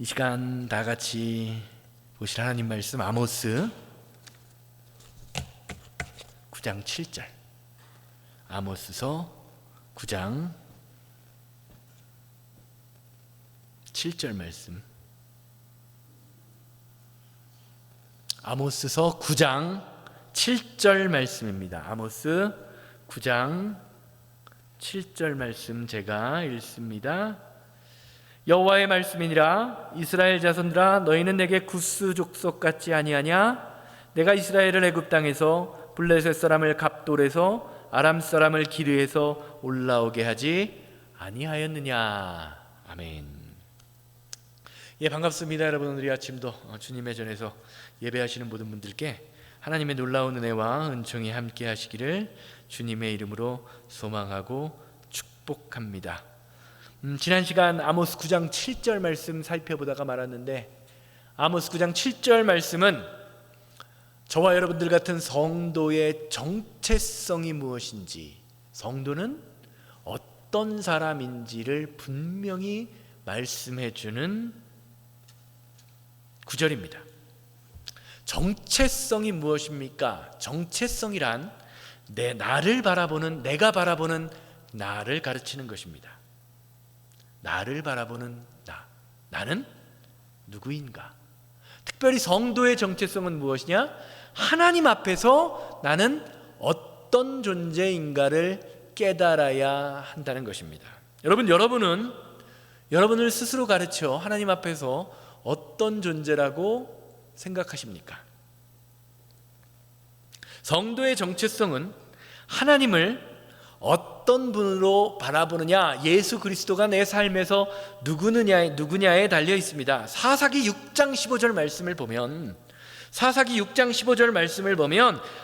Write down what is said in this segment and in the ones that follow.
이 시간 다 같이 보실 하나님 말씀 아모스 9장 7절. 아모스서 9장 7절 말씀. 아모스서 9장 7절 말씀입니다. 아모스 9장 7절 말씀 제가 읽습니다. 여호와의 말씀이니라. 이스라엘 자손들아, 너희는 내게 구스 족속 같지 아니하냐? 내가 이스라엘을 애굽 땅에서 블레셋 사람을 갑돌에서 아람 사람을 기르에서 올라오게 하지 아니하였느냐? 아멘. 예, 반갑습니다. 여러분, 우리 아침도 주님의 전에서 예배하시는 모든 분들께 하나님의 놀라운 은혜와 은총이 함께 하시기를 주님의 이름으로 소망하고 축복합니다. 지난 시간 아모스 9장 7절 말씀 살펴보다가 말았는데, 아모스 9장 7절 말씀은 저와 여러분들 같은 성도의 정체성이 무엇인지, 성도는 어떤 사람인지를 분명히 말씀해 주는 구절입니다. 정체성이 무엇입니까? 정체성이란 내가 바라보는 나를 가르치는 것입니다. 나를 바라보는 나는 누구인가? 특별히 성도의 정체성은 무엇이냐? 하나님 앞에서 나는 어떤 존재인가를 깨달아야 한다는 것입니다. 여러분은 여러분을 스스로 가르쳐 하나님 앞에서 어떤 존재라고 생각하십니까? 성도의 정체성은 하나님을 어떤 분으로 바라보느냐, 예수 그리스도가 내 삶에서 누구냐에 달려 있습니다. 사사기 6장 15절 말씀을 보면,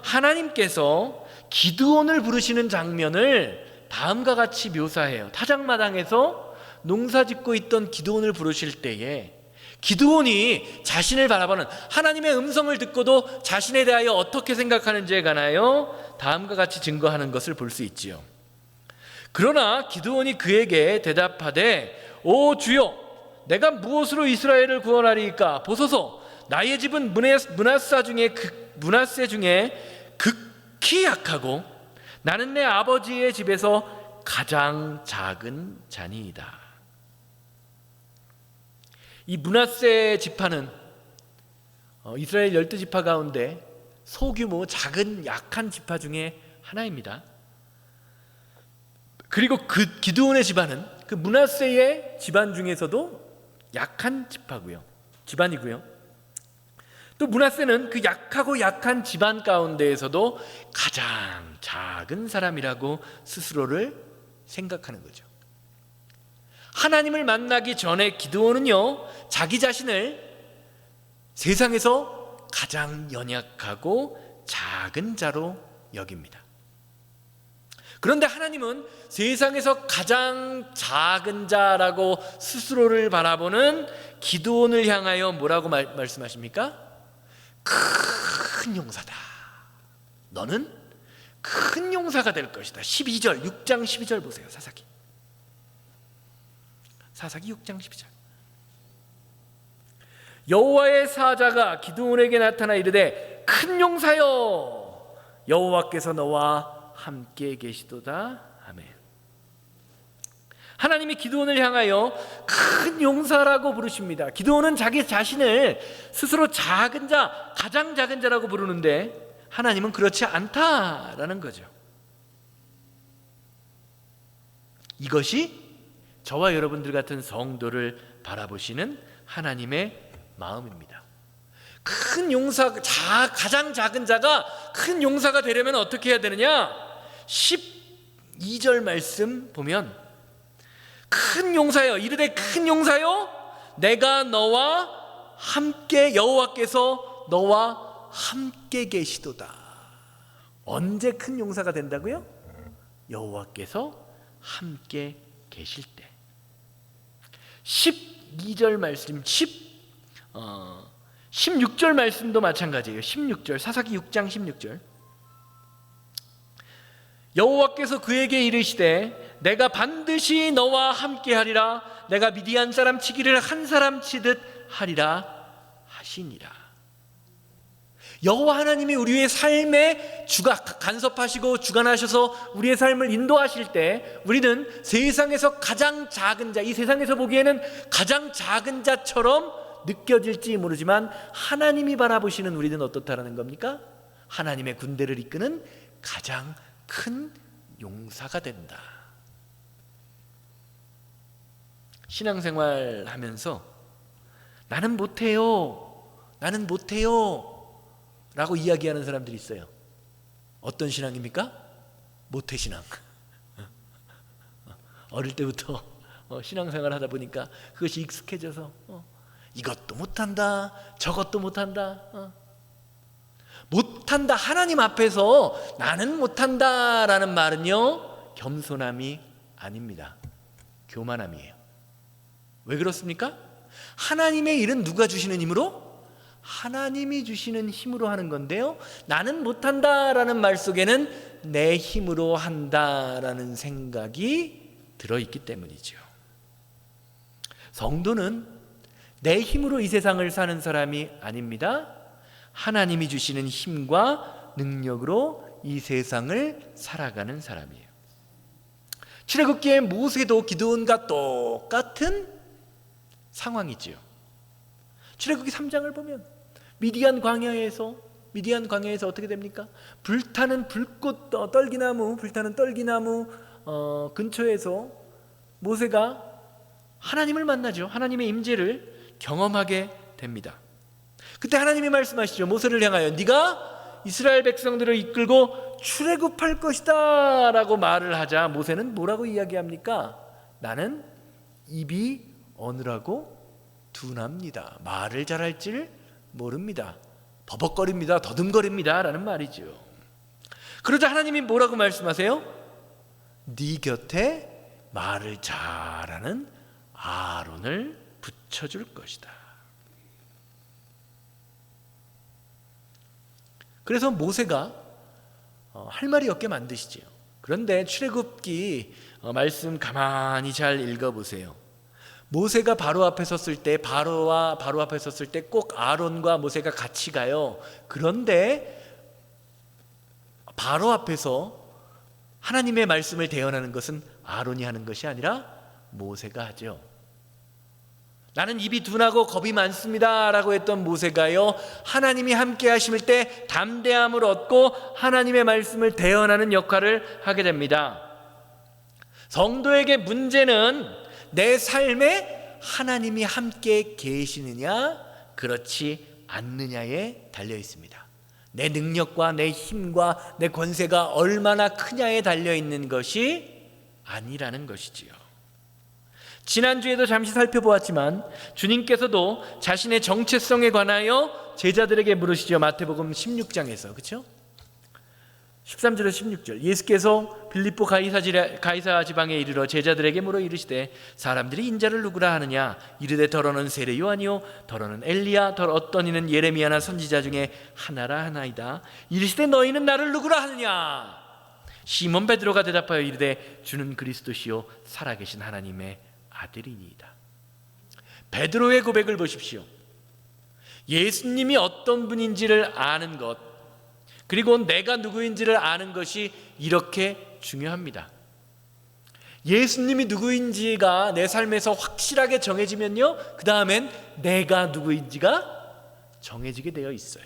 하나님께서 기드온을 부르시는 장면을 다음과 같이 묘사해요. 타작마당에서 농사짓고 있던 기드온을 부르실 때에 기드온이 자신을 바라보는, 하나님의 음성을 듣고도 자신에 대하여 어떻게 생각하는지에 관하여 다음과 같이 증거하는 것을 볼 수 있지요. 그러나 기드온이 그에게 대답하되, 오 주여, 내가 무엇으로 이스라엘을 구원하리이까? 보소서, 나의 집은 므낫세 중에 극히 약하고 나는 내 아버지의 집에서 가장 작은 자니이다. 이 므낫세 지파는 이스라엘 12지파 가운데 소규모 작은 약한 지파 중에 하나입니다. 그리고 그 기드온의 집안은 그 므낫세의 집안 중에서도 약한 집안이고요. 또 므낫세는 그 약한 집안 가운데에서도 가장 작은 사람이라고 스스로를 생각하는 거죠. 하나님을 만나기 전에 기드온은요, 자기 자신을 세상에서 가장 연약하고 작은 자로 여깁니다. 그런데 하나님은 세상에서 가장 작은 자라고 스스로를 바라보는 기드온을 향하여 뭐라고 말씀하십니까? 큰 용사다. 너는 큰 용사가 될 것이다. 12절, 6장 12절 보세요. 사사기 6장 12절. 여호와의 사자가 기드온에게 나타나 이르되, 큰 용사여, 여호와께서 너와 함께 계시도다. 아멘. 하나님이 기드온을 향하여 큰 용사라고 부르십니다. 기드온은 자기 자신을 스스로 작은 자, 가장 작은 자라고 부르는데 하나님은 그렇지 않다라는 거죠. 이것이 저와 여러분들 같은 성도를 바라보시는 하나님의 마음입니다. 큰 용사, 가장 작은 자가 큰 용사가 되려면 어떻게 해야 되느냐? 12절 말씀 보면, 큰 용사여, 이르되 큰 용사여, 내가 너와 함께, 여호와께서 너와 함께 계시도다. 언제 큰 용사가 된다고요? 여호와께서 함께 계실 때. 12절 말씀, 16절 말씀도 마찬가지예요. 16절, 사사기 6장 16절. 여호와께서 그에게 이르시되, 내가 반드시 너와 함께하리라. 내가 미디안 사람 치기를 한 사람 치듯 하리라 하시니라. 여호와 하나님이 우리의 삶에 간섭하시고 주관하셔서 우리의 삶을 인도하실 때 우리는 세상에서 가장 작은 자, 이 세상에서 보기에는 가장 작은 자처럼 느껴질지 모르지만 하나님이 바라보시는 우리는 어떻다라는 겁니까? 하나님의 군대를 이끄는 가장 큰 용사가 된다. 신앙생활 하면서 나는 못해요 라고 이야기하는 사람들이 있어요. 어떤 신앙입니까? 모태신앙. 어릴 때부터 신앙생활 하다 보니까 그것이 익숙해져서 이것도 못한다 저것도 못한다. 못한다, 하나님 앞에서 나는 못한다라는 말은요 겸손함이 아닙니다. 교만함이에요. 왜 그렇습니까? 하나님의 일은 누가 주시는 힘으로? 하나님이 주시는 힘으로 하는 건데요, 나는 못한다라는 말 속에는 내 힘으로 한다라는 생각이 들어있기 때문이죠. 성도는 내 힘으로 이 세상을 사는 사람이 아닙니다. 하나님이 주시는 힘과 능력으로 이 세상을 살아가는 사람이에요. 출애굽기의 모세도 기드온과 똑같은 상황이지요. 출애굽기 3장을 보면 미디안 광야에서 어떻게 됩니까? 불타는 떨기나무 근처에서 모세가 하나님을 만나죠. 하나님의 임재를 경험하게 됩니다. 그때 하나님이 말씀하시죠. 모세를 향하여 네가 이스라엘 백성들을 이끌고 출애굽할 것이다 라고 말을 하자 모세는 뭐라고 이야기합니까? 나는 입이 어느라고 둔합니다. 말을 잘할 줄 모릅니다. 버벅거립니다. 더듬거립니다 라는 말이죠. 그러자 하나님이 뭐라고 말씀하세요? 네 곁에 말을 잘하는 아론을 붙여줄 것이다. 그래서 모세가 할 말이 없게 만드시죠. 그런데 출애굽기 말씀 가만히 잘 읽어보세요. 모세가 바로 앞에 섰을 때 꼭 아론과 모세가 같이 가요. 그런데 바로 앞에서 하나님의 말씀을 대언하는 것은 아론이 하는 것이 아니라 모세가 하죠. 나는 입이 둔하고 겁이 많습니다 라고 했던 모세가요, 하나님이 함께 하실 때 담대함을 얻고 하나님의 말씀을 대언하는 역할을 하게 됩니다. 성도에게 문제는 내 삶에 하나님이 함께 계시느냐 그렇지 않느냐에 달려 있습니다. 내 능력과 내 힘과 내 권세가 얼마나 크냐에 달려 있는 것이 아니라는 것이지요. 지난주에도 잠시 살펴보았지만 주님께서도 자신의 정체성에 관하여 제자들에게 물으시죠. 마태복음 16장에서, 그렇죠? 13절에서 16절, 예수께서 빌립보 가이사 지방에 이르러 제자들에게 물어 이르시되 사람들이 인자를 누구라 하느냐? 이르되 더러는 세례 요한이요 더러는 엘리야 더 어떤 이는 예레미야나 선지자 중에 하나라 하나이다. 이르시되 너희는 나를 누구라 하느냐? 시몬 베드로가 대답하여 이르되 주는 그리스도시요 살아계신 하나님의 아들이니이다. 베드로의 고백을 보십시오. 예수님이 어떤 분인지를 아는 것, 그리고 내가 누구인지를 아는 것이 이렇게 중요합니다. 예수님이 누구인지가 내 삶에서 확실하게 정해지면요, 그 다음엔 내가 누구인지가 정해지게 되어 있어요.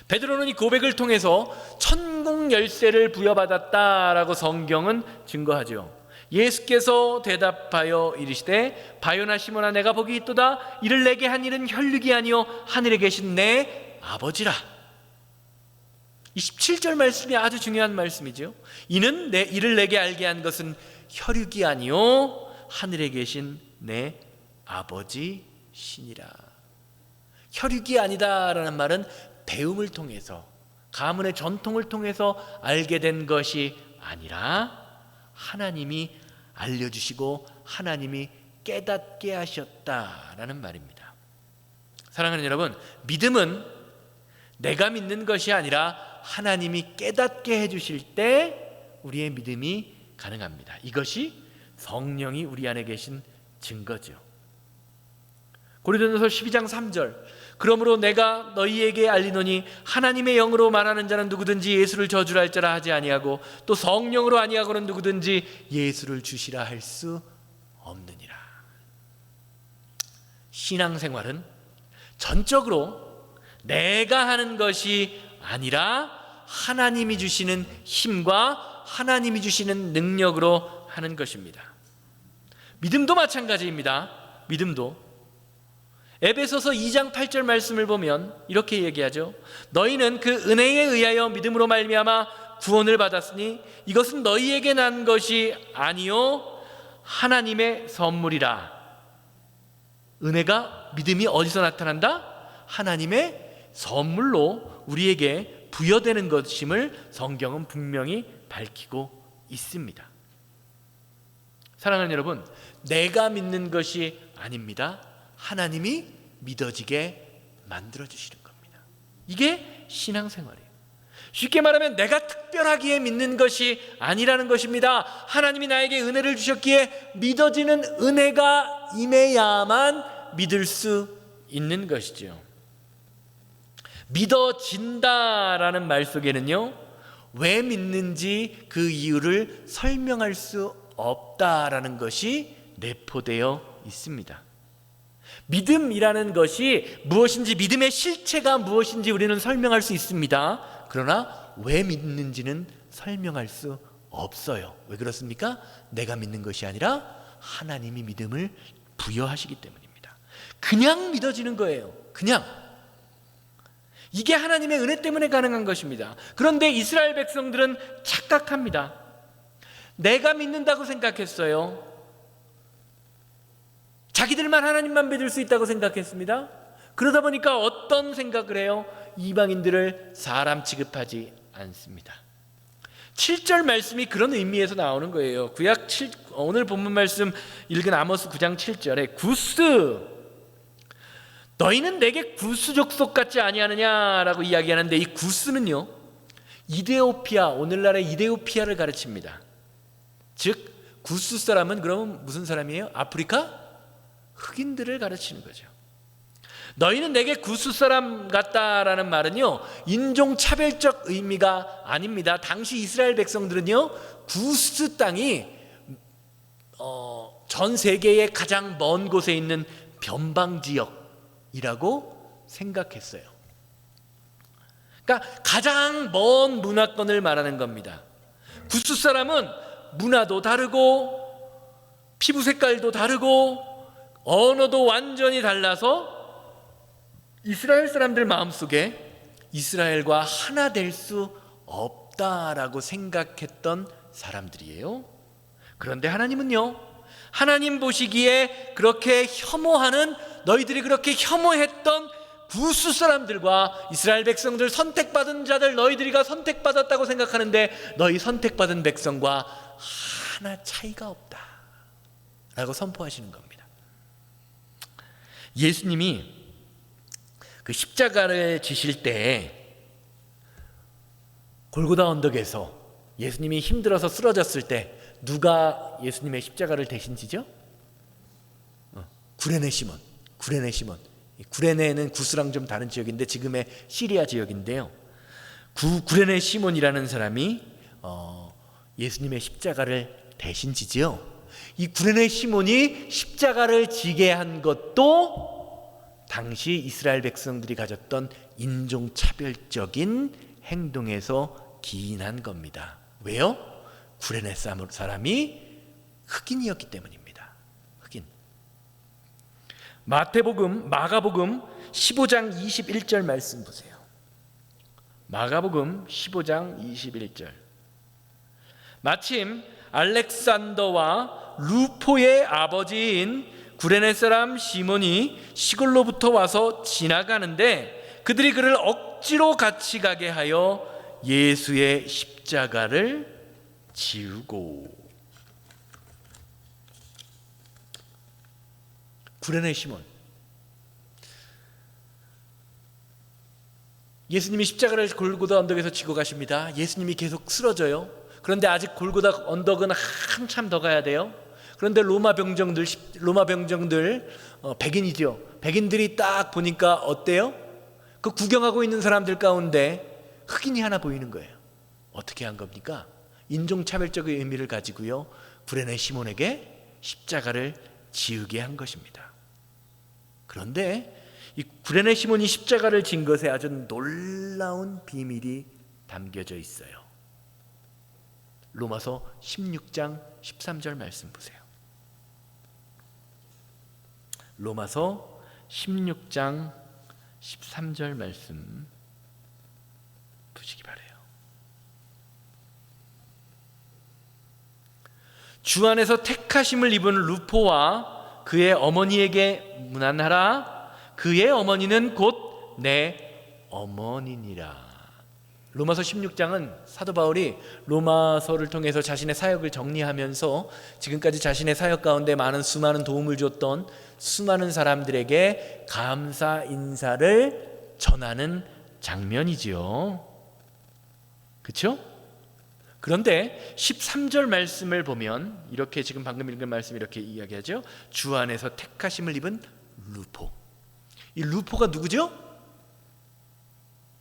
베드로는 이 고백을 통해서 천국 열쇠를 부여받았다라고 성경은 증거하죠. 예수께서 대답하여 이르시되 바요나 시몬아 내가 복이 있도다. 이를 내게 한 일은 혈육이 아니요 하늘에 계신 내 아버지라. 이 17절 말씀이 아주 중요한 말씀이죠. 이를 내게 알게 한 것은 혈육이 아니요 하늘에 계신 내 아버지시니라. 혈육이 아니다라는 말은 배움을 통해서, 가문의 전통을 통해서 알게 된 것이 아니라 하나님이 알려주시고 하나님이 깨닫게 하셨다라는 말입니다. 사랑하는 여러분, 믿음은 내가 믿는 것이 아니라 하나님이 깨닫게 해주실 때 우리의 믿음이 가능합니다. 이것이 성령이 우리 안에 계신 증거죠. 고린도전서 12장 3절, 그러므로 내가 너희에게 알리노니 하나님의 영으로 말하는 자는 누구든지 예수를 저주라 할지라 하지 아니하고 또 성령으로 아니하고는 누구든지 예수를 주시라 할 수 없느니라. 신앙생활은 전적으로 내가 하는 것이 아니라 하나님이 주시는 힘과 하나님이 주시는 능력으로 하는 것입니다. 믿음도 마찬가지입니다. 믿음도 에베소서 2장 8절 말씀을 보면 이렇게 얘기하죠. 너희는 그 은혜에 의하여 믿음으로 말미암아 구원을 받았으니 이것은 너희에게 난 것이 아니요 하나님의 선물이라. 은혜가, 믿음이 어디서 나타난다? 하나님의 선물로 우리에게 부여되는 것임을 성경은 분명히 밝히고 있습니다. 사랑하는 여러분, 내가 믿는 것이 아닙니다. 하나님이 믿어지게 만들어주시는 겁니다. 이게 신앙생활이에요. 쉽게 말하면 내가 특별하기에 믿는 것이 아니라는 것입니다. 하나님이 나에게 은혜를 주셨기에 믿어지는 은혜가 임해야만 믿을 수 있는 것이죠. 믿어진다라는 말 속에는요, 왜 믿는지 그 이유를 설명할 수 없다라는 것이 내포되어 있습니다. 믿음이라는 것이 무엇인지, 믿음의 실체가 무엇인지 우리는 설명할 수 있습니다. 그러나 왜 믿는지는 설명할 수 없어요. 왜 그렇습니까? 내가 믿는 것이 아니라 하나님이 믿음을 부여하시기 때문입니다. 그냥 믿어지는 거예요. 그냥. 이게 하나님의 은혜 때문에 가능한 것입니다. 그런데 이스라엘 백성들은 착각합니다. 내가 믿는다고 생각했어요. 자기들만 하나님만 믿을 수 있다고 생각했습니다. 그러다 보니까 어떤 생각을 해요? 이방인들을 사람 취급하지 않습니다. 7절 말씀이 그런 의미에서 나오는 거예요. 오늘 본문 말씀 읽은 아모스 9장 7절에 구스, 너희는 내게 구스 족속 같지 아니하느냐라고 이야기하는데, 이 구스는요, 이데오피아, 오늘날의 이데오피아를 가르칩니다. 즉 구스 사람은 그러면 무슨 사람이에요? 아프리카 흑인들을 가르치는 거죠. 너희는 내게 구스 사람 같다라는 말은요, 인종차별적 의미가 아닙니다. 당시 이스라엘 백성들은요, 구스 땅이 전 세계의 가장 먼 곳에 있는 변방지역이라고 생각했어요. 그러니까 가장 먼 문화권을 말하는 겁니다. 구스 사람은 문화도 다르고 피부 색깔도 다르고 언어도 완전히 달라서 이스라엘 사람들 마음속에 이스라엘과 하나 될 수 없다라고 생각했던 사람들이에요. 그런데 하나님은요, 하나님 보시기에 그렇게 혐오하는, 너희들이 그렇게 혐오했던 구스 사람들과 이스라엘 백성들, 선택받은 자들, 너희들이가 선택받았다고 생각하는데 너희 선택받은 백성과 하나 차이가 없다 라고 선포하시는 겁니다. 예수님이 그 십자가를 지실 때 골고다 언덕에서 예수님이 힘들어서 쓰러졌을 때 누가 예수님의 십자가를 대신 지죠? 구레네 시몬. 구레네는 구스랑 좀 다른 지역인데 지금의 시리아 지역인데요. 구레네 시몬이라는 사람이 예수님의 십자가를 대신 지지요. 이 구레네 시몬이 십자가를 지게 한 것도 당시 이스라엘 백성들이 가졌던 인종차별적인 행동에서 기인한 겁니다. 왜요? 구레네 사람이 흑인이었기 때문입니다. 흑인. 마가복음 15장 21절 말씀 보세요. 마가복음 15장 21절. 마침 알렉산더와 루포의 아버지인 구레네 사람 시몬이 시골로부터 와서 지나가는데 그들이 그를 억지로 같이 가게 하여 예수의 십자가를 지우고. 구레네 시몬, 예수님이 십자가를 골고다 언덕에서 지고 가십니다. 예수님이 계속 쓰러져요. 그런데 아직 골고다 언덕은 한참 더 가야 돼요. 그런데 로마 병정들 백인이죠. 백인들이 딱 보니까 어때요? 그 구경하고 있는 사람들 가운데 흑인이 하나 보이는 거예요. 어떻게 한 겁니까? 인종차별적인 의미를 가지고요, 구레네 시몬에게 십자가를 지우게 한 것입니다. 그런데 이 구레네 시몬이 십자가를 진 것에 아주 놀라운 비밀이 담겨져 있어요. 로마서 16장 13절 말씀 보세요. 로마서 16장 13절 말씀 보시기 바라요. 주 안에서 택하심을 입은 루포와 그의 어머니에게 문안하라. 그의 어머니는 곧 내 어머니니라. 로마서 16장은 사도 바울이 로마서를 통해서 자신의 사역을 정리하면서 지금까지 자신의 사역 가운데 수많은 도움을 줬던 수많은 사람들에게 감사 인사를 전하는 장면이지요. 그렇죠? 그런데 13절 말씀을 보면 이렇게, 지금 방금 읽은 말씀 이렇게 이야기하죠. 주 안에서 택하심을 입은 루포. 이 루포가 누구죠?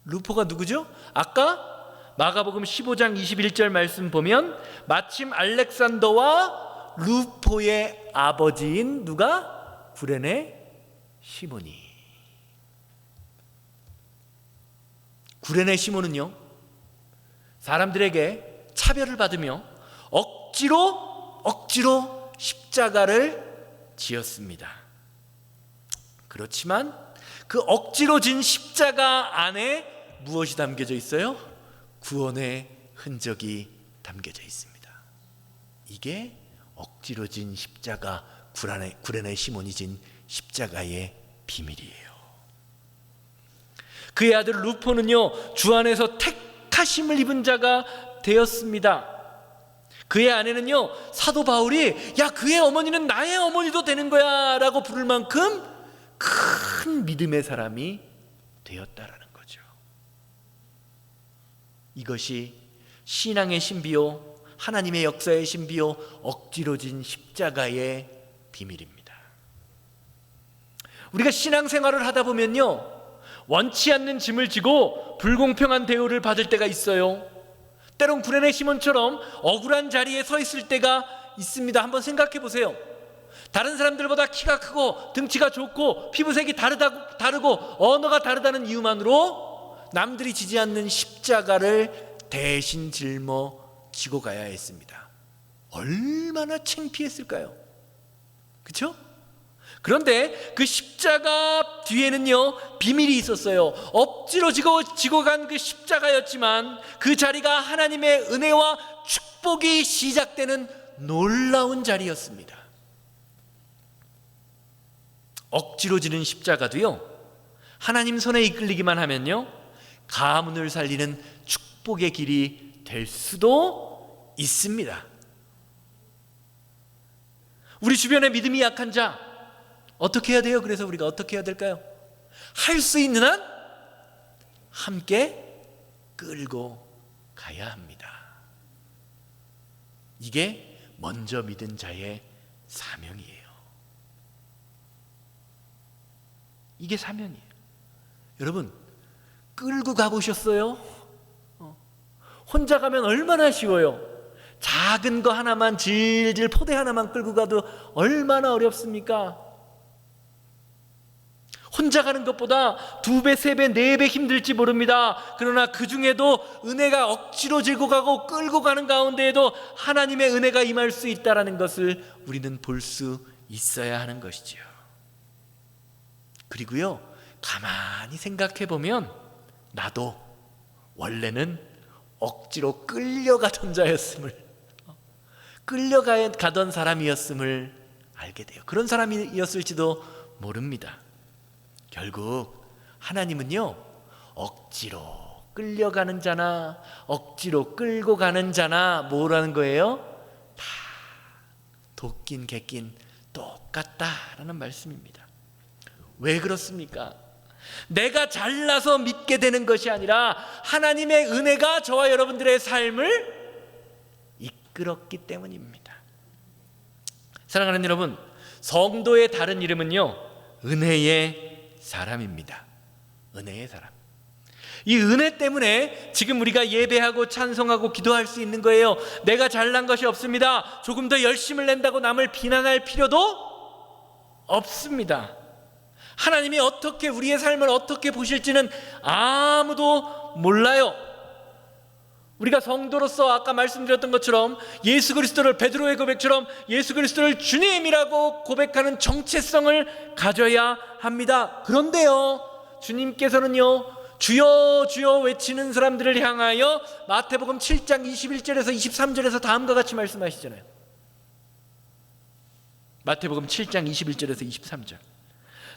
루포가 누구죠? 아까 마가복음 15장 21절 말씀 보면 마침 알렉산더와 루포의 아버지인 누가? 구레네 시몬이. 구레네 시몬은요, 사람들에게 차별을 받으며 억지로 십자가를 지었습니다. 그렇지만 그 억지로 진 십자가 안에 무엇이 담겨져 있어요? 구원의 흔적이 담겨져 있습니다. 이게 억지로 진 십자가, 구레네 시몬이 진 십자가의 비밀이에요. 그의 아들 루포는요, 주 안에서 택하심을 입은 자가 되었습니다. 그의 아내는요, 사도 바울이 야, 그의 어머니는 나의 어머니도 되는 거야 라고 부를 만큼 큰 믿음의 사람이 되었다라는 거죠. 이것이 신앙의 신비요, 하나님의 역사의 신비요, 억지로 진 십자가의 비밀입니다. 우리가 신앙생활을 하다 보면요, 원치 않는 짐을 지고 불공평한 대우를 받을 때가 있어요. 때론 구레네 시몬처럼 억울한 자리에 서 있을 때가 있습니다. 한번 생각해 보세요. 다른 사람들보다 키가 크고 등치가 좋고 피부색이 다르고 언어가 다르다는 이유만으로 남들이 지지 않는 십자가를 대신 짊어지고 가야 했습니다. 얼마나 창피했을까요? 그렇죠? 그런데 그 십자가 뒤에는요, 비밀이 있었어요. 억지로 지고 간 그 십자가였지만 그 자리가 하나님의 은혜와 축복이 시작되는 놀라운 자리였습니다. 억지로 지는 십자가도요, 하나님 손에 이끌리기만 하면요, 가문을 살리는 축복의 길이 될 수도 있습니다. 우리 주변에 믿음이 약한 자 어떻게 해야 돼요? 그래서 우리가 어떻게 해야 될까요? 할 수 있는 한 함께 끌고 가야 합니다. 이게 먼저 믿은 자의 사명이에요. 이게 사명이에요. 여러분, 끌고 가보셨어요? 혼자 가면 얼마나 쉬워요. 작은 거 하나만, 질질 포대 하나만 끌고 가도 얼마나 어렵습니까? 혼자 가는 것보다 2배, 3배, 4배 힘들지 모릅니다. 그러나 그 중에도 은혜가 억지로 들고 가고 끌고 가는 가운데에도 하나님의 은혜가 임할 수 있다는 것을 우리는 볼 수 있어야 하는 것이죠. 그리고요, 가만히 생각해 보면 나도 원래는 억지로 끌려가던 자였음을, 끌려가던 사람이었음을 알게 돼요. 그런 사람이었을지도 모릅니다. 결국 하나님은요, 억지로 끌려가는 자나 억지로 끌고 가는 자나 뭐라는 거예요? 다 도끼인 객긴 똑같다라는 말씀입니다. 왜 그렇습니까? 내가 잘나서 믿게 되는 것이 아니라 하나님의 은혜가 저와 여러분들의 삶을 이끌었기 때문입니다. 사랑하는 여러분, 성도의 다른 이름은요, 은혜의 사람입니다. 은혜의 사람. 이 은혜 때문에 지금 우리가 예배하고 찬송하고 기도할 수 있는 거예요. 내가 잘난 것이 없습니다. 조금 더 열심을 낸다고 남을 비난할 필요도 없습니다. 하나님이 어떻게 우리의 삶을 어떻게 보실지는 아무도 몰라요. 우리가 성도로서 아까 말씀드렸던 것처럼 예수 그리스도를, 베드로의 고백처럼 예수 그리스도를 주님이라고 고백하는 정체성을 가져야 합니다. 그런데요, 주님께서는요, 주여 주여 외치는 사람들을 향하여 마태복음 7장 21절에서 23절에서 다음과 같이 말씀하시잖아요. 마태복음 7장 21절에서 23절.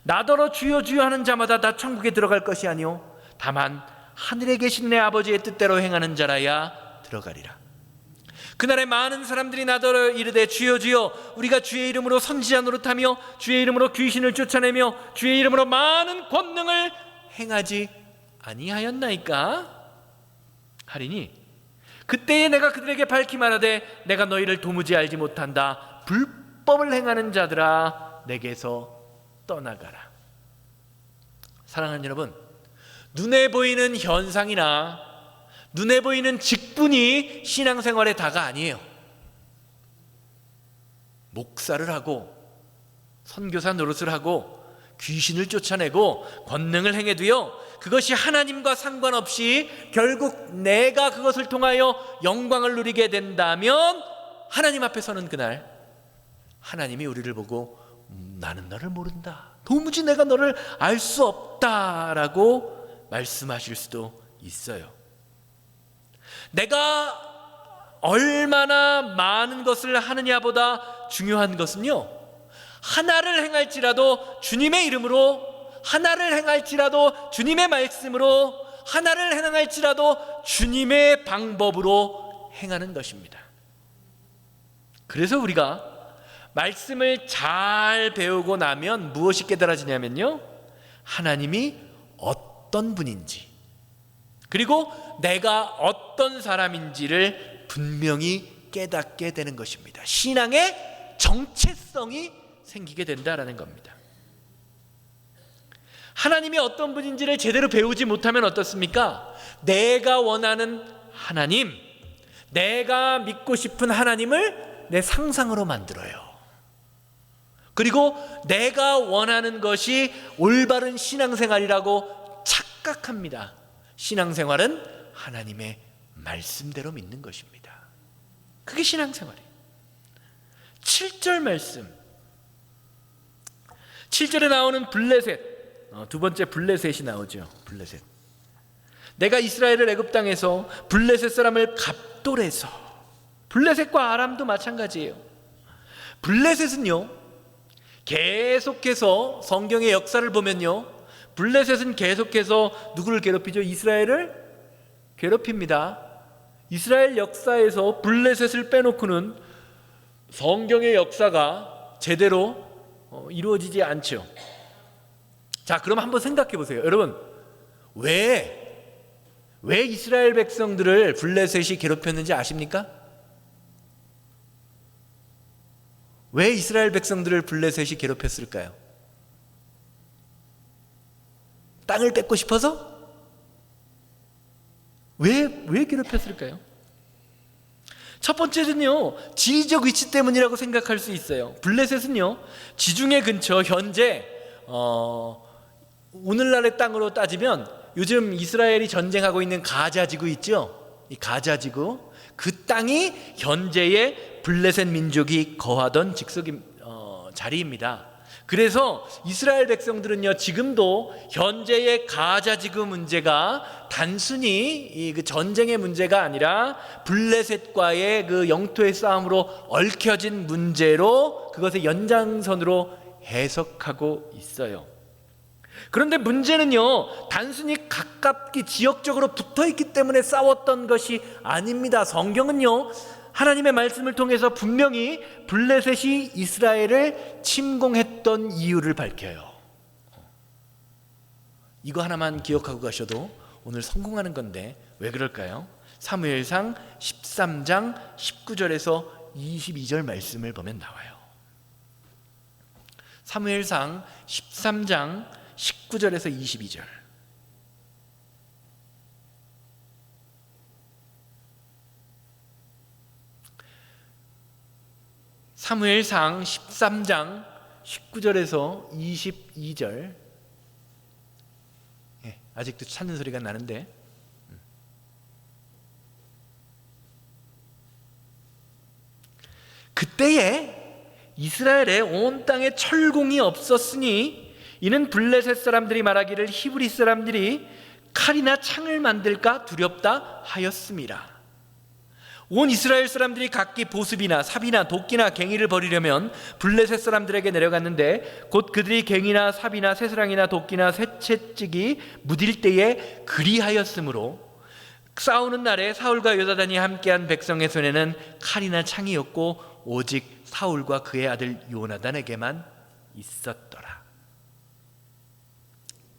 나더러 주여 주여 하는 자마다 다 천국에 들어갈 것이 아니요 다만 하늘에 계신 내 아버지의 뜻대로 행하는 자라야 들어가리라. 그날에 많은 사람들이 나더러 이르되 주여 주여 우리가 주의 이름으로 선지자 노릇하며 주의 이름으로 귀신을 쫓아내며 주의 이름으로 많은 권능을 행하지 아니하였나이까 하리니 그때에 내가 그들에게 밝히 말하되 내가 너희를 도무지 알지 못한다. 불법을 행하는 자들아 내게서 떠나가라. 사랑하는 여러분, 눈에 보이는 현상이나 눈에 보이는 직분이 신앙생활의 다가 아니에요. 목사를 하고 선교사 노릇을 하고 귀신을 쫓아내고 권능을 행해도요, 그것이 하나님과 상관없이 결국 내가 그것을 통하여 영광을 누리게 된다면 하나님 앞에 서는 그날 하나님이 우리를 보고 나는 너를 모른다, 도무지 내가 너를 알 수 없다라고 말씀하실 수도 있어요. 내가 얼마나 많은 것을 하느냐보다 중요한 것은요, 하나를 행할지라도 주님의 이름으로, 하나를 행할지라도 주님의 말씀으로, 하나를 행할지라도 주님의 방법으로 행하는 것입니다. 그래서 우리가 말씀을 잘 배우고 나면 무엇이 깨달아지냐면요, 하나님이 어떤 분인지, 그리고 내가 어떤 사람인지를 분명히 깨닫게 되는 것입니다. 신앙의 정체성이 생기게 된다라는 겁니다. 하나님이 어떤 분인지를 제대로 배우지 못하면 어떻습니까? 내가 원하는 하나님, 내가 믿고 싶은 하나님을 내 상상으로 만들어요. 그리고 내가 원하는 것이 올바른 신앙생활이라고 착각합니다. 신앙생활은 하나님의 말씀대로 믿는 것입니다. 그게 신앙생활이에요. 7절 말씀, 7절에 나오는 블레셋, 두 번째 블레셋이 나오죠. 블레셋. 내가 이스라엘을 애굽 땅에서 블레셋 사람을 갑돌에서, 블레셋과 아람도 마찬가지예요. 블레셋은요, 계속해서 성경의 역사를 보면요, 블레셋은 계속해서 누구를 괴롭히죠? 이스라엘을 괴롭힙니다. 이스라엘 역사에서 블레셋을 빼놓고는 성경의 역사가 제대로 이루어지지 않죠. 자, 그럼 한번 생각해 보세요. 여러분, 왜 이스라엘 백성들을 블레셋이 괴롭혔는지 아십니까? 왜 이스라엘 백성들을 블레셋이 괴롭혔을까요? 땅을 뺏고 싶어서? 왜 괴롭혔을까요? 첫 번째는요, 지리적 위치 때문이라고 생각할 수 있어요. 블레셋은요, 지중해 근처, 현재 오늘날의 땅으로 따지면 요즘 이스라엘이 전쟁하고 있는 가자지구 있죠? 이 가자지구, 그 땅이 현재의 블레셋 민족이 거하던 자리입니다. 그래서 이스라엘 백성들은요, 지금도 현재의 가자지구 문제가 단순히 그 전쟁의 문제가 아니라 블레셋과의 그 영토의 싸움으로 얽혀진 문제로, 그것의 연장선으로 해석하고 있어요. 그런데 문제는요, 단순히 가깝게 지역적으로 붙어있기 때문에 싸웠던 것이 아닙니다. 성경은요, 하나님의 말씀을 통해서 분명히 블레셋이 이스라엘을 침공했던 이유를 밝혀요. 이거 하나만 기억하고 가셔도 오늘 성공하는 건데 왜 그럴까요? 사무엘상 13장 19절에서 22절 말씀을 보면 나와요. 사무엘상 13장 19절에서 22절. 사무엘상 13장 19절에서 22절. 아직도 찾는 소리가 나는데, 그때에 이스라엘의 온 땅에 철공이 없었으니 이는 블레셋 사람들이 말하기를 히브리 사람들이 칼이나 창을 만들까 두렵다 하였습니다. 온 이스라엘 사람들이 각기 보습이나 삽이나 도끼나 갱이를 버리려면 블레셋 사람들에게 내려갔는데 곧 그들이 갱이나 삽이나 쇠사랑이나 도끼나 쇠채찍이 무딜 때에 그리하였으므로 싸우는 날에 사울과 요나단이 함께한 백성의 손에는 칼이나 창이었고 오직 사울과 그의 아들 요나단에게만 있었더라.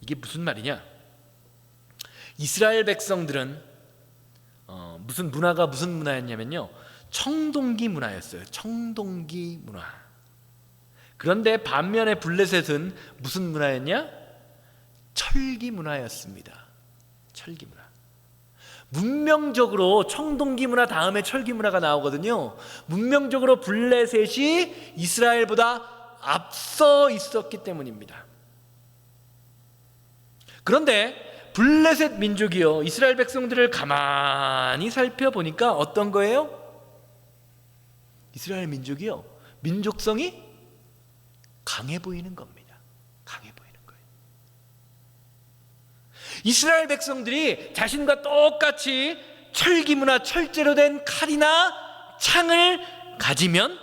이게 무슨 말이냐? 이스라엘 백성들은 무슨 문화였냐면요, 청동기 문화였어요. 청동기 문화. 그런데 반면에 블레셋은 무슨 문화였냐? 철기 문화였습니다. 철기 문화. 문명적으로 청동기 문화 다음에 철기 문화가 나오거든요. 문명적으로 블레셋이 이스라엘보다 앞서 있었기 때문입니다. 그런데 블레셋 민족이요, 이스라엘 백성들을 가만히 살펴보니까 어떤 거예요? 이스라엘 민족이요, 민족성이 강해 보이는 겁니다. 강해 보이는 거예요. 이스라엘 백성들이 자신과 똑같이 철기문화, 철제로 된 칼이나 창을 가지면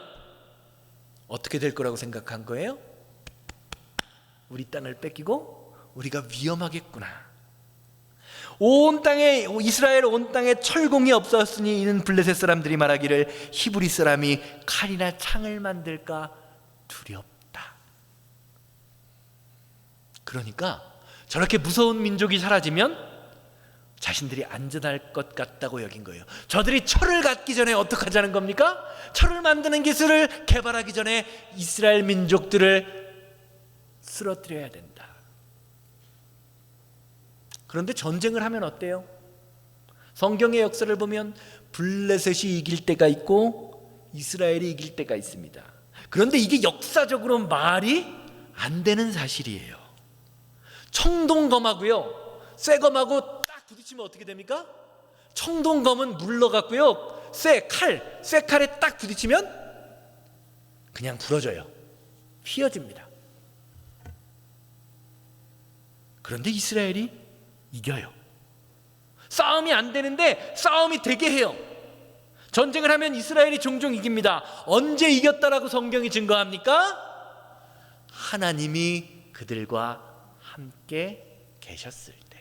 어떻게 될 거라고 생각한 거예요? 우리 땅을 뺏기고 우리가 위험하겠구나. 온 땅에, 이스라엘 온 땅에 철공이 없었으니 이는 블레셋 사람들이 말하기를 히브리 사람이 칼이나 창을 만들까 두렵다. 그러니까 저렇게 무서운 민족이 사라지면 자신들이 안전할 것 같다고 여긴 거예요. 저들이 철을 갖기 전에 어떻게 하자는 겁니까? 철을 만드는 기술을 개발하기 전에 이스라엘 민족들을 쓰러뜨려야 된다. 그런데 전쟁을 하면 어때요? 성경의 역사를 보면 블레셋이 이길 때가 있고 이스라엘이 이길 때가 있습니다. 그런데 이게 역사적으로 말이 안 되는 사실이에요. 청동검하고요, 쇠검하고 딱 부딪히면 어떻게 됩니까? 청동검은 물러갔고요, 쇠칼에 딱 부딪히면 그냥 부러져요. 휘어집니다. 그런데 이스라엘이 이겨요. 싸움이 안 되는데 싸움이 되게 해요. 전쟁을 하면 이스라엘이 종종 이깁니다. 언제 이겼다라고 성경이 증거합니까? 하나님이 그들과 함께 계셨을 때.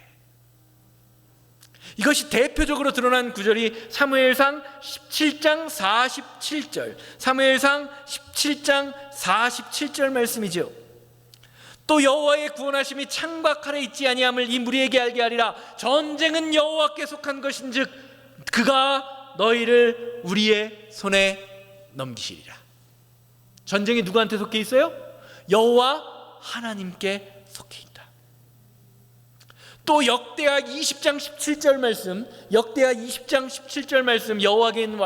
이것이 대표적으로 드러난 구절이 사무엘상 17장 47절, 사무엘상 17장 47절 말씀이죠. 또 여호와의 구원하심이 창과 칼에 있지 아니함을 이 무리에게 알게 하리라. 전쟁은 여호와께 속한 것인즉 그가 너희를 우리의 손에 넘기시리라. 전쟁이 누구한테 속해 있어요? 여호와 하나님께 속해 있다. 또 역대하 20장 17절 말씀, 역대하 20장 17절 말씀, 여호와긴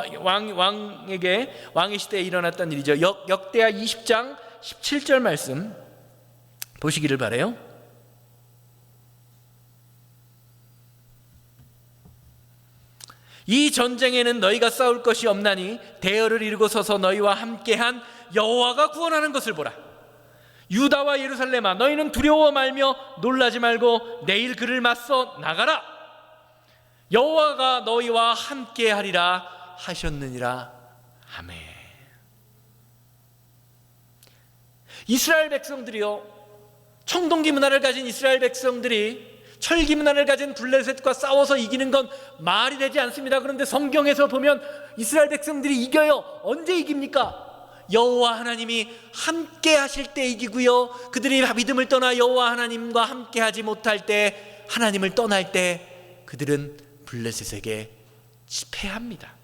왕의 시대에 일어났던 일이죠. 역대하 20장 17절 말씀 보시기를 바라요. 이 전쟁에는 너희가 싸울 것이 없나니 대열을 이루고 서서 너희와 함께한 여호와가 구원하는 것을 보라. 유다와 예루살렘아, 너희는 두려워 말며 놀라지 말고 내일 그를 맞서 나가라. 여호와가 너희와 함께하리라 하셨느니라. 아멘. 이스라엘 백성들이요, 청동기 문화를 가진 이스라엘 백성들이 철기 문화를 가진 블레셋과 싸워서 이기는 건 말이 되지 않습니다. 그런데 성경에서 보면 이스라엘 백성들이 이겨요. 언제 이깁니까? 여호와 하나님이 함께 하실 때 이기고요, 그들이 믿음을 떠나 여호와 하나님과 함께 하지 못할 때, 하나님을 떠날 때 그들은 블레셋에게 패합니다.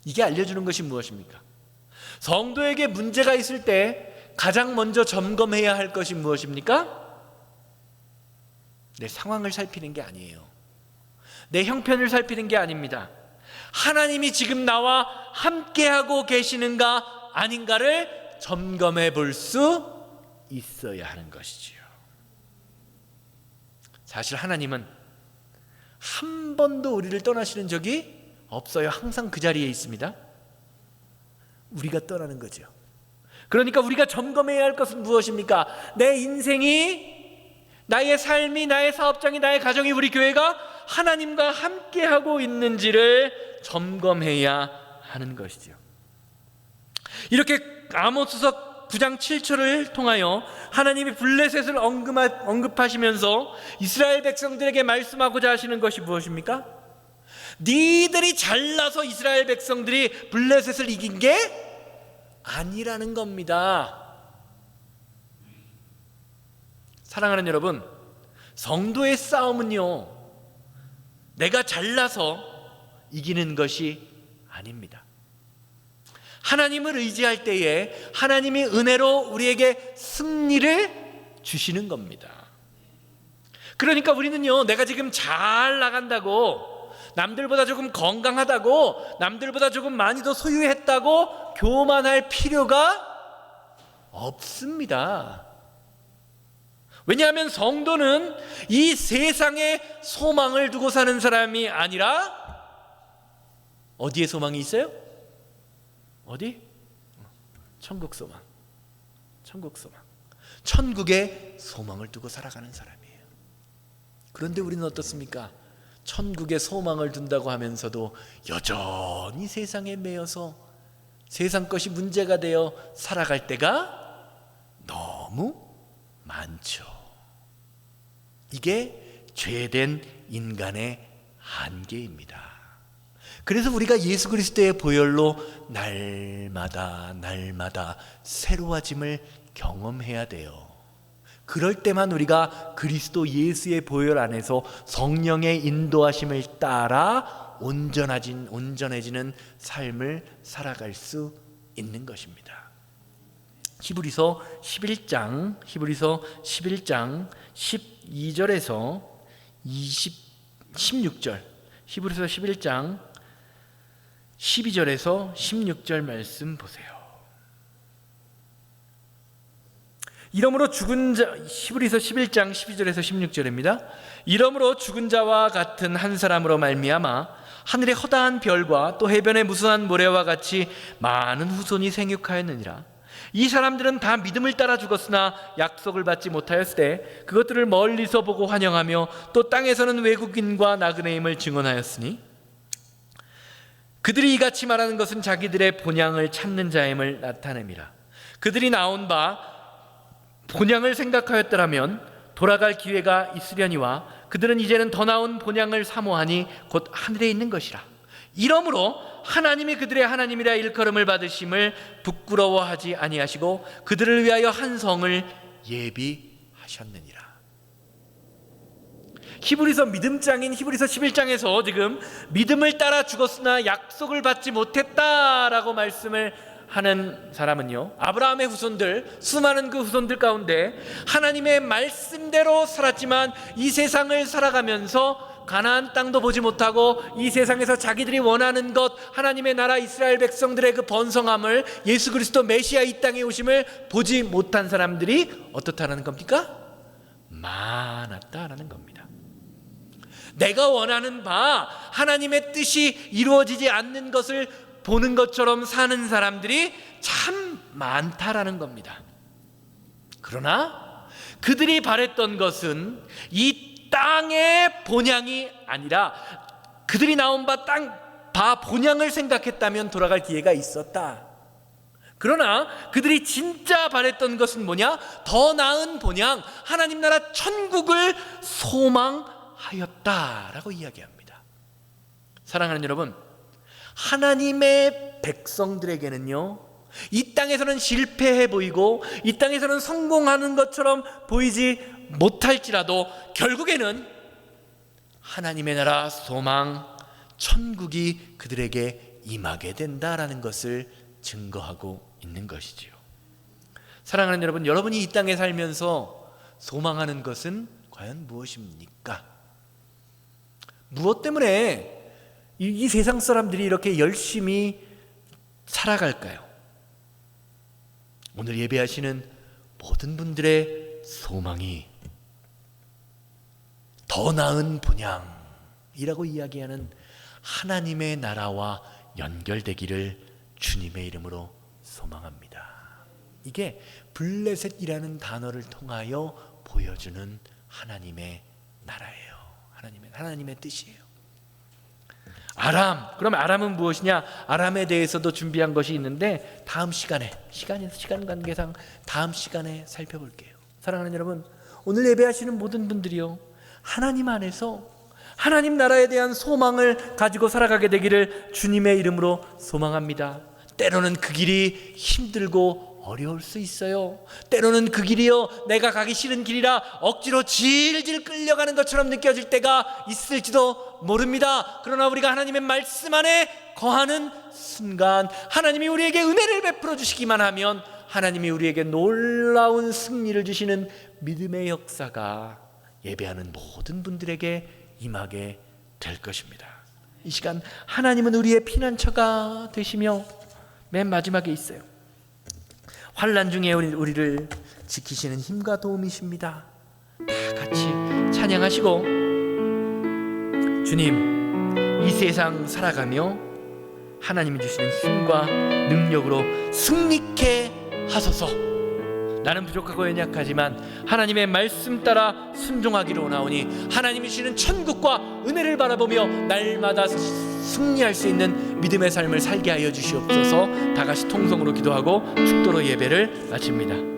이게 알려주는 것이 무엇입니까? 성도에게 문제가 있을 때 가장 먼저 점검해야 할 것이 무엇입니까? 내 상황을 살피는 게 아니에요. 내 형편을 살피는 게 아닙니다. 하나님이 지금 나와 함께하고 계시는가 아닌가를 점검해 볼 수 있어야 하는 것이지요. 사실 하나님은 한 번도 우리를 떠나시는 적이 없어요. 항상 그 자리에 있습니다. 우리가 떠나는 거죠. 그러니까 우리가 점검해야 할 것은 무엇입니까? 내 인생이, 나의 삶이, 나의 사업장이, 나의 가정이, 우리 교회가 하나님과 함께하고 있는지를 점검해야 하는 것이죠. 이렇게 아모스서 9장 7절을 통하여 하나님이 블레셋을 언급하시면서 이스라엘 백성들에게 말씀하고자 하시는 것이 무엇입니까? 니들이 잘나서 이스라엘 백성들이 블레셋을 이긴 게 아니라는 겁니다. 사랑하는 여러분, 성도의 싸움은요, 내가 잘나서 이기는 것이 아닙니다. 하나님을 의지할 때에 하나님이 은혜로 우리에게 승리를 주시는 겁니다. 그러니까 우리는요, 내가 지금 잘 나간다고, 남들보다 조금 건강하다고, 남들보다 조금 많이 더 소유했다고 교만할 필요가 없습니다. 왜냐하면 성도는 이 세상에 소망을 두고 사는 사람이 아니라 어디에 소망이 있어요? 어디? 천국 소망. 천국 소망. 천국에 소망을 두고 살아가는 사람이에요. 그런데 우리는 어떻습니까? 천국에 소망을 둔다고 하면서도 여전히 세상에 매여서 세상 것이 문제가 되어 살아갈 때가 너무 많죠. 이게 죄된 인간의 한계입니다. 그래서 우리가 예수 그리스도의 보혈로 날마다 새로워짐을 경험해야 돼요. 그럴 때만 우리가 그리스도 예수의 보혈 안에서 성령의 인도하심을 따라 온전해지는 삶을 살아갈 수 있는 것입니다. 히브리서 11장 12절에서 16절, 히브리서 11장 12절에서 16절 말씀 보세요. 이러므로 죽은 자, 히브리서 11장 12절에서 16절입니다. 이러므로 죽은 자와 같은 한 사람으로 말미암아 하늘의 허다한 별과 또 해변의 무수한 모래와 같이 많은 후손이 생육하였느니라. 이 사람들은 다 믿음을 따라 죽었으나 약속을 받지 못하였으되 그것들을 멀리서 보고 환영하며 또 땅에서는 외국인과 나그네임을 증언하였으니 그들이 이같이 말하는 것은 자기들의 본향을 찾는 자임을 나타냅니다. 그들이 나온 바 본향을 생각하였더라면 돌아갈 기회가 있으려니와 그들은 이제는 더 나은 본향을 사모하니 곧 하늘에 있는 것이라. 이러므로 하나님이 그들의 하나님이라 일컬음을 받으심을 부끄러워하지 아니하시고 그들을 위하여 한 성을 예비하셨느니라. 히브리서 믿음장인 히브리서 11장에서 지금 믿음을 따라 죽었으나 약속을 받지 못했다라고 말씀을 하는 사람은요, 아브라함의 후손들, 수많은 그 후손들 가운데 하나님의 말씀대로 살았지만 이 세상을 살아가면서 가나안 땅도 보지 못하고 이 세상에서 자기들이 원하는 것, 하나님의 나라 이스라엘 백성들의 그 번성함을, 예수 그리스도 메시아 이 땅에 오심을 보지 못한 사람들이 어떻다라는 겁니까? 많았다라는 겁니다. 내가 원하는 바 하나님의 뜻이 이루어지지 않는 것을 보는 것처럼 사는 사람들이 참 많다라는 겁니다. 그러나 그들이 바랬던 것은 이 땅의 본향이 아니라 그들이 나온 바 본향을 생각했다면 돌아갈 기회가 있었다. 그러나 그들이 진짜 바랬던 것은 뭐냐? 더 나은 본향, 하나님 나라 천국을 소망하였다라고 이야기합니다. 사랑하는 여러분, 하나님의 백성들에게는요, 이 땅에서는 실패해 보이고 이 땅에서는 성공하는 것처럼 보이지 못할지라도 결국에는 하나님의 나라 소망, 천국이 그들에게 임하게 된다라는 것을 증거하고 있는 것이지요. 사랑하는 여러분, 여러분이 이 땅에 살면서 소망하는 것은 과연 무엇입니까? 무엇 때문에 이 세상 사람들이 이렇게 열심히 살아갈까요? 오늘 예배하시는 모든 분들의 소망이 더 나은 본향이라고 이야기하는 하나님의 나라와 연결되기를 주님의 이름으로 소망합니다. 이게 블레셋이라는 단어를 통하여 보여주는 하나님의 나라예요. 하나님의 뜻이에요. 아람, 그럼 아람은 무엇이냐? 아람에 대해서도 준비한 것이 있는데 다음 시간 관계상 다음 시간에 살펴볼게요. 사랑하는 여러분, 오늘 예배하시는 모든 분들이요, 하나님 안에서 하나님 나라에 대한 소망을 가지고 살아가게 되기를 주님의 이름으로 소망합니다. 때로는 그 길이 힘들고 어려울 수 있어요. 때로는 그 길이요, 내가 가기 싫은 길이라 억지로 질질 끌려가는 것처럼 느껴질 때가 있을지도 모릅니다. 그러나 우리가 하나님의 말씀 안에 거하는 순간 하나님이 우리에게 은혜를 베풀어 주시기만 하면 하나님이 우리에게 놀라운 승리를 주시는 믿음의 역사가 예배하는 모든 분들에게 임하게 될 것입니다. 이 시간 하나님은 우리의 피난처가 되시며 맨 마지막에 있어요. 환난 중에 우리를 지키시는 힘과 도움이십니다. 다 같이 찬양하시고, 주님, 이 세상 살아가며 하나님이 주시는 힘과 능력으로 승리케 하소서. 나는 부족하고 연약하지만 하나님의 말씀 따라 순종하기로 원하오니 하나님이 주시는 천국과 은혜를 바라보며 날마다 승리할 수 있는 믿음의 삶을 살게 하여 주시옵소서. 다 같이 통성으로 기도하고 축도로 예배를 마칩니다.